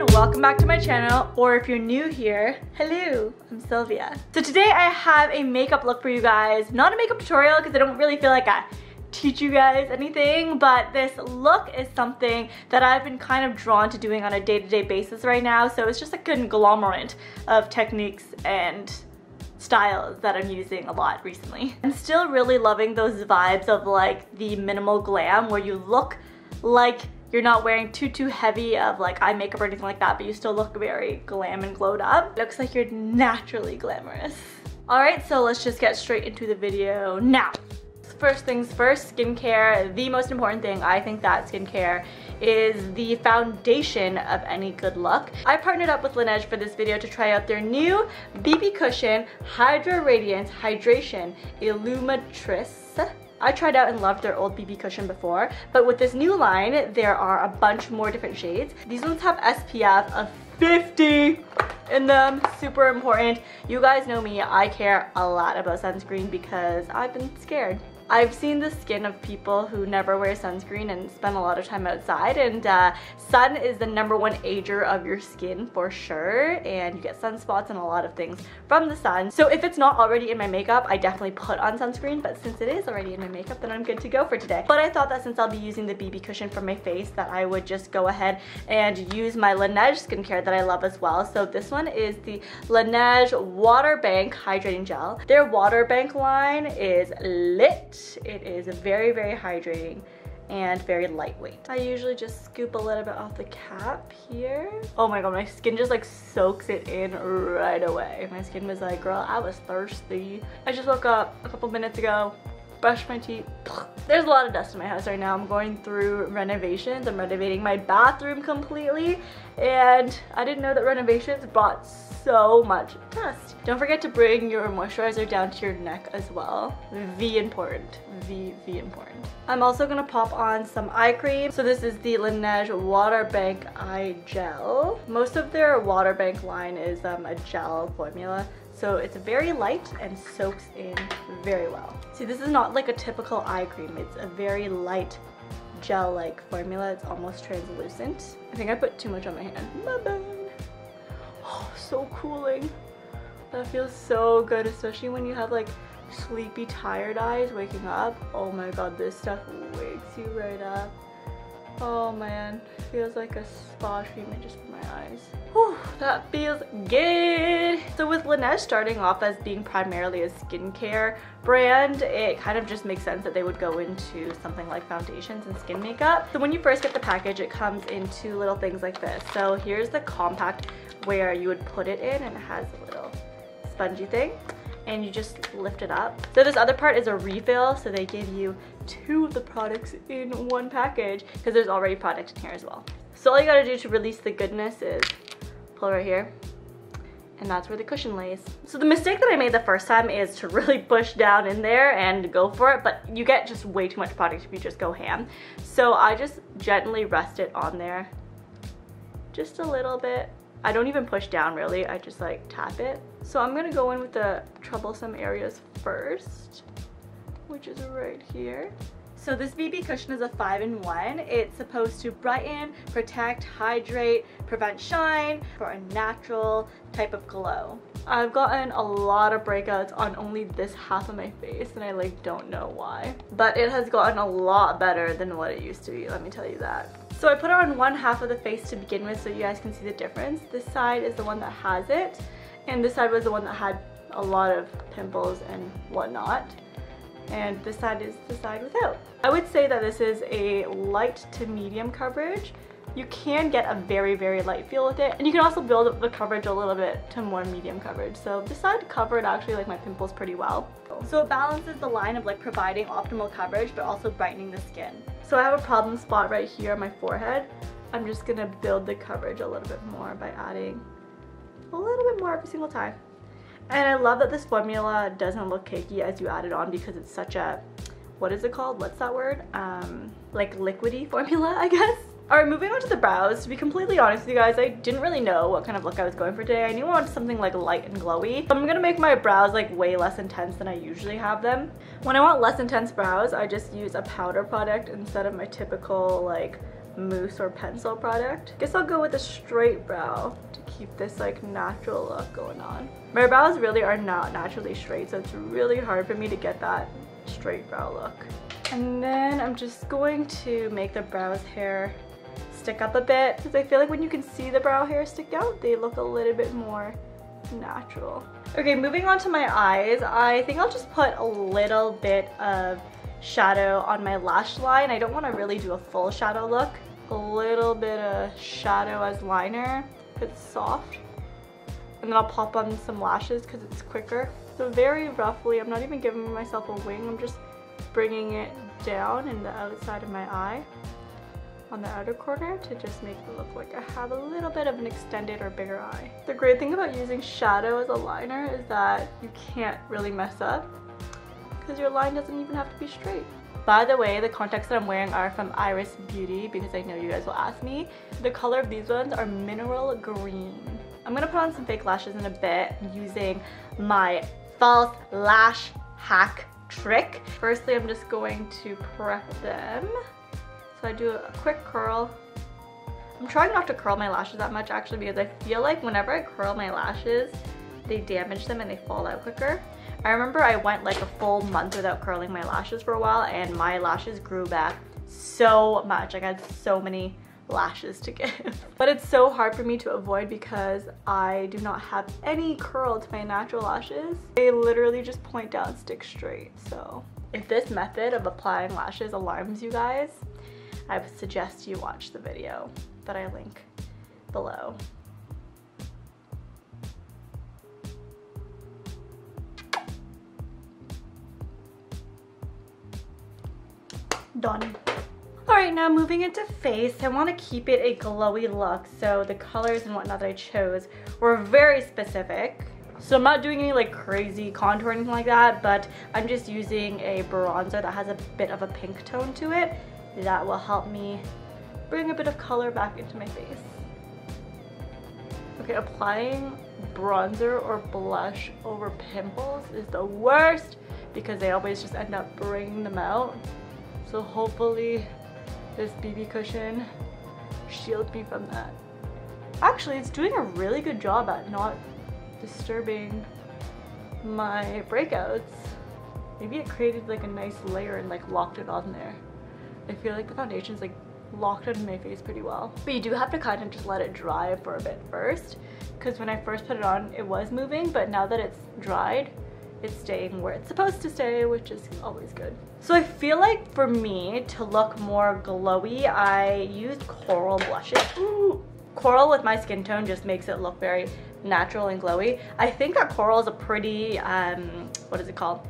everyone, welcome back to my channel, or if you're new here, hello, I'm Sylvia. So today I have a makeup look for you guys. Not a makeup tutorial because I don't really feel like I teach you guys anything, but this look is something that I've been kind of drawn to doing on a day-to-day basis right now. So it's just a conglomerate of techniques and styles that I'm using a lot recently. I'm still really loving those vibes of like the minimal glam where you look like you're not wearing too heavy of like eye makeup or anything like that, but you still look very glam and glowed up. Looks like you're naturally glamorous. Alright, so let's just get straight into the video now. First things first, skincare. The most important thing, I think that skincare is the foundation of any good look. I partnered up with Laneige for this video to try out their new BB Cushion Hydra Radiance Hydration Illuminatrice. I tried out and loved their old BB cushion before, but with this new line, there are a bunch more different shades. These ones have SPF of 50 in them, super important. You guys know me, I care a lot about sunscreen because I've been scared. I've seen the skin of people who never wear sunscreen and spend a lot of time outside, and sun is the #1 ager of your skin for sure, and you get sunspots and a lot of things from the sun. So if it's not already in my makeup, I definitely put on sunscreen, but since it is already in my makeup, then I'm good to go for today. But I thought that since I'll be using the BB cushion for my face, that I would just go ahead and use my Laneige skincare that I love as well. So this one is the Laneige Water Bank Hydrating Gel. Their Water Bank line is lit. It is very hydrating and very lightweight. I usually just scoop a little bit off the cap here. Oh my god, my skin just like soaks it in right away. My skin was like, girl, I was thirsty. I just woke up a couple minutes ago, brushed my teeth. There's a lot of dust in my house right now. I'm going through renovations. I'm renovating my bathroom completely, and I didn't know that renovations brought so much dust. Don't forget to bring your moisturizer down to your neck as well. V important. V important. I'm also gonna pop on some eye cream. So this is the Laneige Water Bank Eye Gel. Most of their Water Bank line is a gel formula. So it's very light and soaks in very well. See, this is not like a typical eye cream. It's a very light gel-like formula. It's almost translucent. I think I put too much on my hand. My bad. Oh, so cooling. That feels so good, especially when you have like sleepy, tired eyes waking up. Oh my god, this stuff wakes you right up. Oh man, feels like a spa treatment just for my eyes. Whew, that feels good. So with Laneige starting off as being primarily a skincare brand, it kind of just makes sense that they would go into something like foundations and skin makeup. So when you first get the package, it comes in 2 little things like this. So here's the compact where you would put it in, and it has a little spongy thing, and you just lift it up. So this other part is a refill, so they give you 2 of the products in 1 package because there's already product in here as well. So all you gotta do to release the goodness is pull right here, and that's where the cushion lays. So the mistake that I made the first time is to really push down in there and go for it, but you get just way too much product if you just go ham. So I just gently rest it on there just a little bit. I don't even push down really, I just like tap it. So I'm gonna go in with the troublesome areas first, which is right here. So this BB cushion is a 5-in-1. It's supposed to brighten, protect, hydrate, prevent shine for a natural type of glow. I've gotten a lot of breakouts on only this half of my face, and I like don't know why. But it has gotten a lot better than what it used to be, let me tell you that. So I put it on 1 half of the face to begin with so you guys can see the difference. This side is the one that has it, and this side was the one that had a lot of pimples and whatnot. And this side is the side without. I would say that this is a light to medium coverage. You can get a very light feel with it, and you can also build up the coverage a little bit to more medium coverage. So this side covered actually like my pimples pretty well. So it balances the line of like providing optimal coverage but also brightening the skin. So I have a problem spot right here on my forehead. I'm just gonna build the coverage a little bit more by adding a little bit more every single time. And I love that this formula doesn't look cakey as you add it on because it's such a, what is it called? What's that word? Like liquidy formula, I guess. Alright, moving on to the brows. To be completely honest with you guys, I didn't really know what kind of look I was going for today. I knew I wanted something like light and glowy. So I'm gonna make my brows like way less intense than I usually have them. When I want less intense brows, I just use a powder product instead of my typical like mousse or pencil product. Guess I'll go with a straight brow to keep this like natural look going on. My brows really are not naturally straight, so it's really hard for me to get that straight brow look. And then I'm just going to make the brows hair stick up a bit, because I feel like when you can see the brow hair stick out, they look a little bit more natural. Okay, moving on to my eyes, I think I'll just put a little bit of shadow on my lash line. I don't want to really do a full shadow look. A little bit of shadow as liner, it's soft. And then I'll pop on some lashes because it's quicker. So very roughly, I'm not even giving myself a wing, I'm just bringing it down in the outside of my eye on the outer corner to just make it look like I have a little bit of an extended or bigger eye. The great thing about using shadow as a liner is that you can't really mess up because your line doesn't even have to be straight. By the way, the contacts that I'm wearing are from Iris Beauty because I know you guys will ask me. The color of these ones are mineral green. I'm gonna put on some fake lashes in a bit using my false lash hack trick. Firstly, I'm just going to prep them. So I do a quick curl. I'm trying not to curl my lashes that much actually because I feel like whenever I curl my lashes, they damage them and they fall out quicker. I remember I went like a full month without curling my lashes for a while and my lashes grew back so much. Like I had so many lashes to give. But it's so hard for me to avoid because I do not have any curl to my natural lashes. They literally just point down, stick straight. So if this method of applying lashes alarms you guys, I would suggest you watch the video that I link below. Done. Alright, now moving into face, I want to keep it a glowy look, so the colors and whatnot that I chose were very specific. So I'm not doing any like crazy contour or anything like that, but I'm just using a bronzer that has a bit of a pink tone to it. That will help me bring a bit of color back into my face. Okay, applying bronzer or blush over pimples is the worst because they always just end up bringing them out. So hopefully this BB cushion shields me from that. Actually, it's doing a really good job at not disturbing my breakouts. Maybe it created like a nice layer and like locked it on there. I feel like the foundation's like locked onto my face pretty well. But you do have to kind of just let it dry for a bit first, because when I first put it on it was moving, but now that it's dried, it's staying where it's supposed to stay, which is always good. So I feel like for me to look more glowy, I used coral blushes. Ooh. Coral with my skin tone just makes it look very natural and glowy. I think that coral is a pretty, what is it called?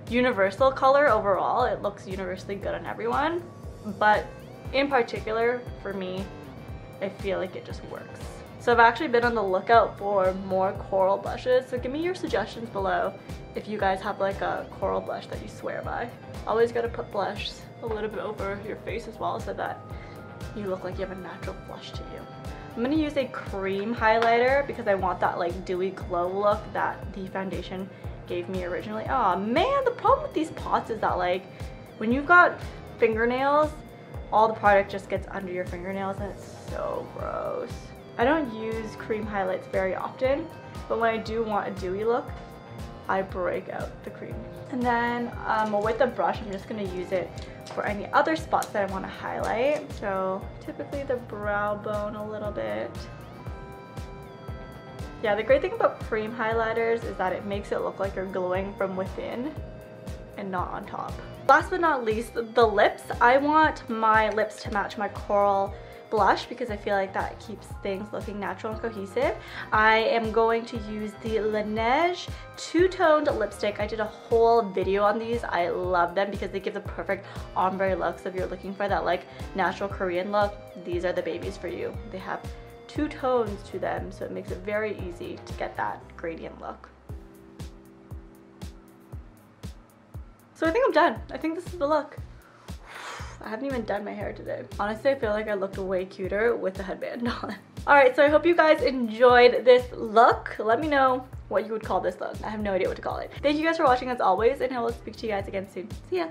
Universal color overall. It looks universally good on everyone. But in particular, for me, I feel like it just works. So I've actually been on the lookout for more coral blushes. So give me your suggestions below if you guys have like a coral blush that you swear by. Always gotta put blush a little bit over your face as well so that you look like you have a natural blush to you. I'm gonna use a cream highlighter because I want that like dewy glow look that the foundation gave me originally. Oh man, the problem with these pots is that like when you've got fingernails, all the product just gets under your fingernails and it's so gross. I don't use cream highlights very often, but when I do want a dewy look, I break out the cream. And then with the brush, I'm just gonna use it for any other spots that I wanna highlight. So typically the brow bone a little bit. Yeah, the great thing about cream highlighters is that it makes it look like you're glowing from within and not on top. Last but not least, the lips. I want my lips to match my coral blush because I feel like that keeps things looking natural and cohesive. I am going to use the Laneige two-toned lipstick. I did a whole video on these. I love them because they give the perfect ombre look. So if you're looking for that like natural Korean look, these are the babies for you. They have two tones to them, so it makes it very easy to get that gradient look. So I think I'm done. I think this is the look. I haven't even done my hair today. Honestly, I feel like I looked way cuter with the headband on. Alright, so I hope you guys enjoyed this look. Let me know what you would call this look. I have no idea what to call it. Thank you guys for watching as always, and I will speak to you guys again soon. See ya!